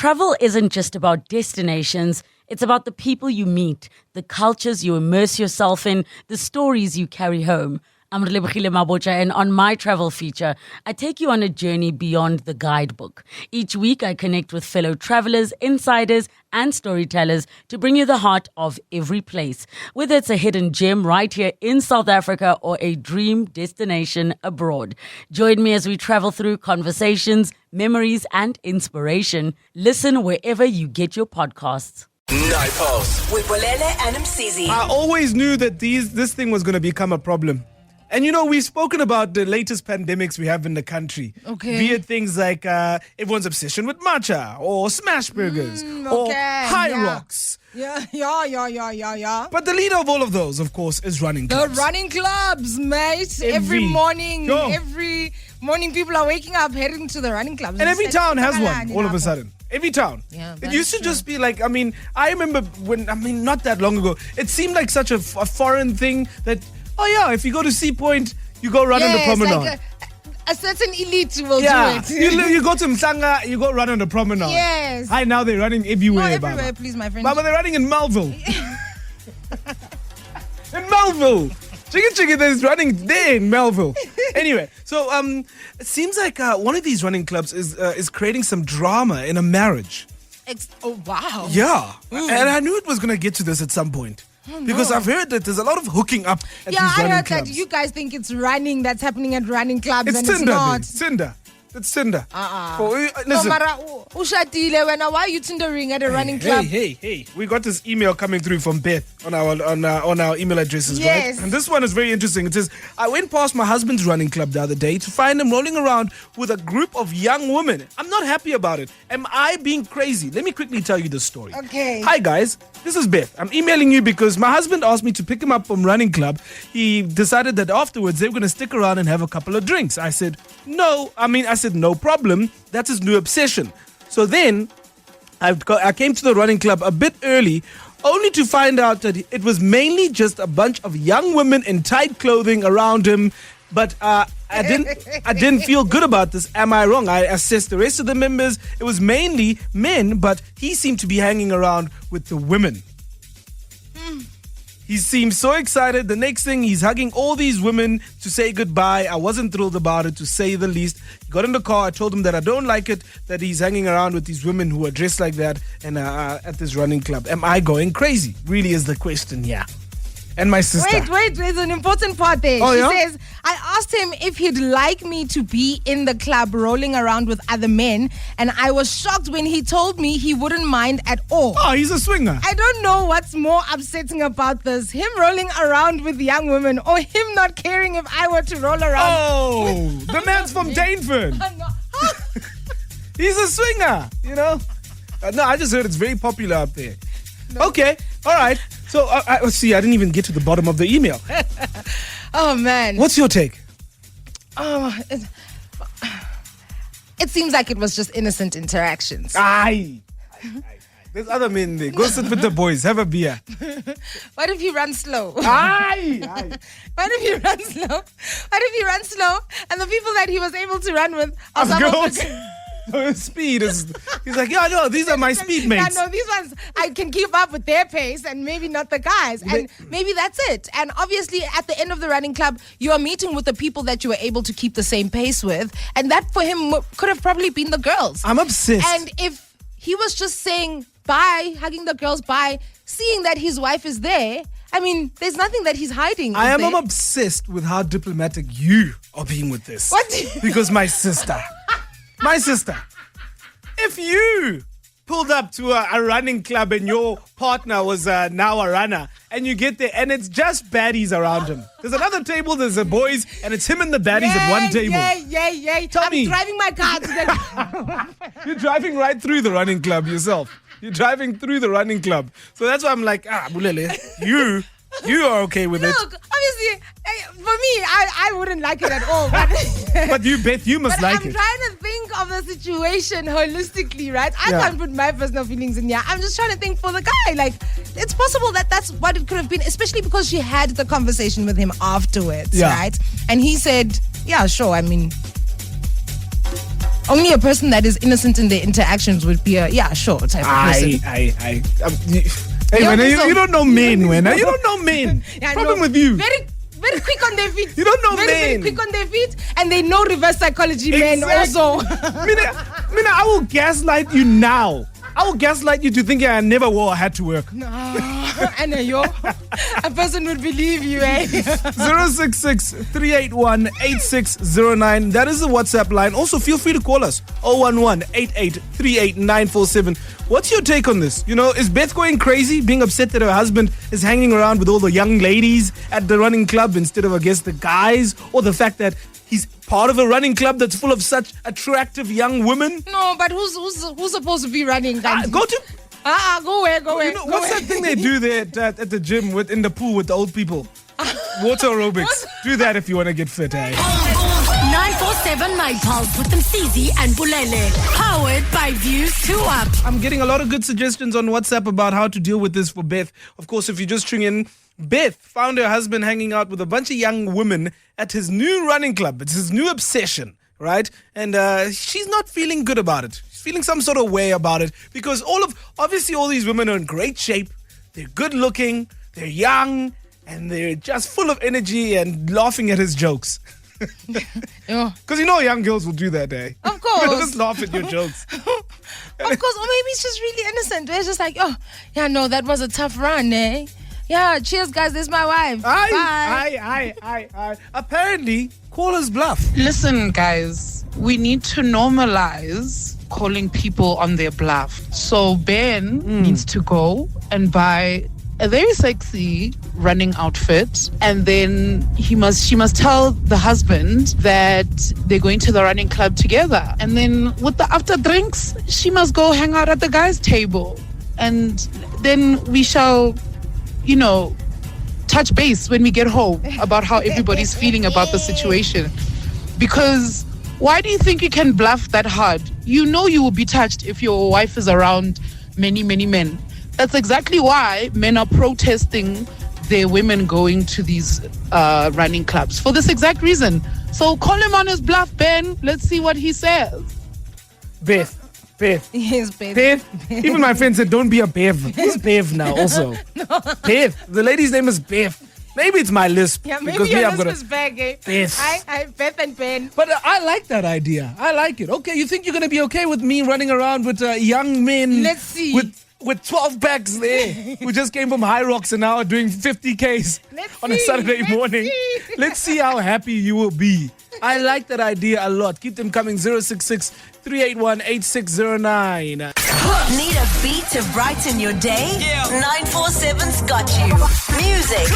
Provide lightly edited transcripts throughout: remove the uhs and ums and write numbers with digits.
travel isn't just about destinations, it's about the people you meet, the cultures you immerse yourself in, the stories you carry home. I'm Relebogile Mabocha, and on my travel feature, I take you on a journey beyond the guidebook. Each week, I connect with fellow travelers, insiders, and storytellers to bring you the heart of every place. Whether it's a hidden gem right here in South Africa or a dream destination abroad. Join me as we travel through conversations, memories, and inspiration. Listen wherever you get your podcasts. Night Pulse with Bolele and Msizi. I always knew that this thing was going to become a problem. And we've spoken about the latest pandemics we have in the country. Okay. Be it things like everyone's obsession with matcha or smash burgers or high rocks. Yeah. But the leader of all of those, of course, is running The clubs. running clubs, mate. Every morning, people are waking up, heading to the running clubs. And every town has one, all of a sudden. Every town. Yeah, it used to just be like, I remember not that long ago, it seemed like such a foreign thing that, if you go to Sea Point, you go run on the promenade. Like a certain elite will do it. you go to Msanga, you go run on the promenade. Yes. Hi, now they're running everywhere. Not everywhere, Baba. please, my friend. Baba, they're running in Melville. In Melville. Chicken, there's running there in Melville. Anyway, so it seems like one of these running clubs is creating some drama in a marriage. Oh, wow. Yeah. And I knew it was going to get to this at some point. Because I've heard that there's a lot of hooking up at these running I heard clubs. that you guys think it's running that's happening at running clubs, It's and Tinder. it's not. It's Tinder. No, Listen. Mara, ushatile wena, why are you Tindering at a running club? Hey. We got this email coming through from Beth on our email addresses, Yes. right? And this one is very interesting. It says, I went past my husband's running club the other day to find him rolling around with a group of young women. I'm not happy about it. Am I being crazy? Let me quickly tell you the story. Okay. Hi, guys. This is Beth. I'm emailing you because my husband asked me to pick him up from running club. He decided that afterwards they were going to stick around and have a couple of drinks. I said, no problem. That's his new obsession. So then I came to the running club a bit early, only to find out that it was mainly just a bunch of young women in tight clothing around him. But I didn't feel good about this. Am I wrong? I assessed the rest of the members. It was mainly men, but he seemed to be hanging around with the women. He seemed so excited. The next thing, he's hugging all these women to say goodbye. I wasn't thrilled about it, to say the least. He got in the car. I told him that I don't like it, that he's hanging around with these women who are dressed like that and at this running club. Am I going crazy? Really is the question, yeah. And my sister. Wait, there's an important part there. Oh, she yeah? says, I asked him if he'd like me to be in the club rolling around with other men, and I was shocked when he told me he wouldn't mind at all. Oh, he's a swinger. I don't know what's more upsetting about this, him rolling around with young women or him not caring if I were to roll around. Oh, the man's from Daneford. He's a swinger, No, I just heard it's very popular up there. No. Okay, all right. So, let's see, I didn't even get to the bottom of the email. Oh, man. What's your take? Oh, it seems like it was just innocent interactions. Aye. There's other men there. Go sit with the boys. Have a beer. What if he runs slow? Aye. What if he runs slow? What if he runs slow and the people that he was able to run with are some girls. of His speed is. He's like, yeah, no, these are my speed mates. Yeah, no, these ones I can keep up with their pace, and maybe not the guys, and maybe that's it. And obviously, at the end of the running club, you are meeting with the people that you were able to keep the same pace with, and that for him could have probably been the girls. I'm obsessed. And if he was just saying bye, hugging the girls bye, seeing that his wife is there, there's nothing that he's hiding. I'm obsessed with how diplomatic you are being with this. What? Because my sister, if you pulled up to a running club and your partner was now a runner, and you get there and it's just baddies around him. There's another table, there's the boys, and it's him and the baddies at one table. Yeah. Tommy. I'm driving my car to the... You're driving right through the running club yourself. You're driving through the running club. So that's why I'm like, Bolele, you are okay with it. Look, obviously, for me, I wouldn't like it at all. But you, Beth, you must like I'm it. trying to think of the situation holistically, right? I can't put my personal feelings in here. I'm just trying to think for the guy. Like, it's possible that that's what it could have been, especially because she had the conversation with him afterwards, right? And he said, yeah, sure. Only a person that is innocent in their interactions would be a sure type of person. Hey, man, you don't know men, man. You don't know men. Problem with you. Very quick on their feet. You don't know very men. Quick on their feet, and they know reverse psychology men also. Mina, I will gaslight you now. I will gaslight you to thinking I never wore a hat to work. No. And a person would believe you, eh? 066-381-8609. That is the WhatsApp line. Also, feel free to call us. 011-8838-947. What's your take on this? You know, is Beth going crazy, being upset that her husband is hanging around with all the young ladies at the running club instead of, I guess, the guys? Or the fact that he's part of a running club that's full of such attractive young women? No, but who's supposed to be running? Go to... go away. You know, what's that thing they do there at the gym in the pool with the old people? Water aerobics. Do that if you want to get fit, eh? 947 Night Pulse with Msizi and Bolele. Powered by Views 2 Up. I'm getting a lot of good suggestions on WhatsApp about how to deal with this for Beth. Of course, if you just tune in, Beth found her husband hanging out with a bunch of young women at his new running club. It's his new obsession, right? And she's not feeling good about it. She's feeling some sort of way about it because obviously all these women are in great shape. They're good looking, they're young, and they're just full of energy and laughing at his jokes. Because you know young girls will do that, eh? Of course. They'll just laugh at your jokes. Of course. Or maybe it's just really innocent. It's just like, that was a tough run, eh? Yeah, cheers, guys. This is my wife. Bye. Apparently, callers bluff. Listen, guys, we need to normalize calling people on their bluff. So Ben needs to go and buy a very sexy running outfit, and then she must tell the husband that they're going to the running club together, and then with the after drinks she must go hang out at the guys' table, and then we shall touch base when we get home about how everybody's feeling about the situation. Because why do you think you can bluff that hard? You know you will be touched if your wife is around many men. That's exactly why men are protesting their women going to these running clubs, for this exact reason. So call him on his bluff, Ben. Let's see what he says. Beth. Yes, Beth. Beth. Even my friend said, don't be a Bev. Who's Bev now also? No. Beth. The lady's name is Beth. Maybe it's my lisp. Yeah, maybe your lisp is back, eh? Beth. Hi, Beth and Ben. But I like that idea. I like it. Okay, you think you're going to be okay with me running around with young men? Let's see. With 12 packs there, who just came from High Rocks and now are doing 50Ks on a Saturday morning. Let's see how happy you will be. I like that idea a lot. Keep them coming. 066-381-8609. Need a beat to brighten your day? 947's got you. Music,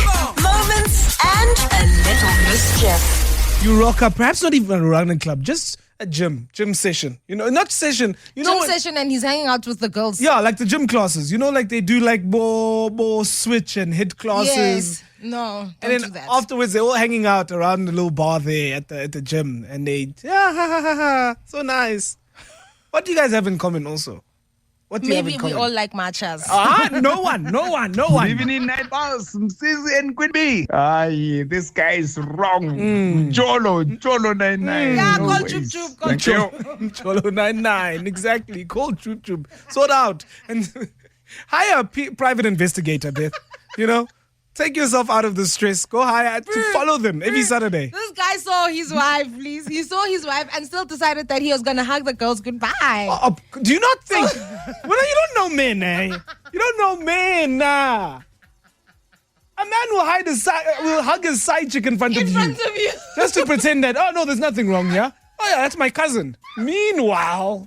moments, and a little mischief. You rock up, perhaps not even a running club, just a gym session. Not session. Session, and he's hanging out with the girls. Yeah, like the gym classes. Like they do like more switch and hit classes. Yes. No, don't and do then that. afterwards, they're all hanging out around the little bar there at the gym, and they so nice. What do you guys have in common also? What do you have Maybe in we common? all like matchas. No one. Evening Night Pulse, Msizi and Queen. Aye, this guy is wrong. Cholo 99. Yeah, call always. Chup. Thank you. Cholo 99, exactly. Call Chup. Sort out and hire a private investigator, Beth. Take yourself out of the stress. Go hire to follow them every Saturday. This guy saw his wife, please. He saw his wife and still decided that he was going to hug the girls goodbye. Do you not think? Well, you don't know men, eh? You don't know men, nah. A man will hug his side chick in front of you. Just to pretend that, oh no, there's nothing wrong, yeah? Oh yeah, that's my cousin. Meanwhile...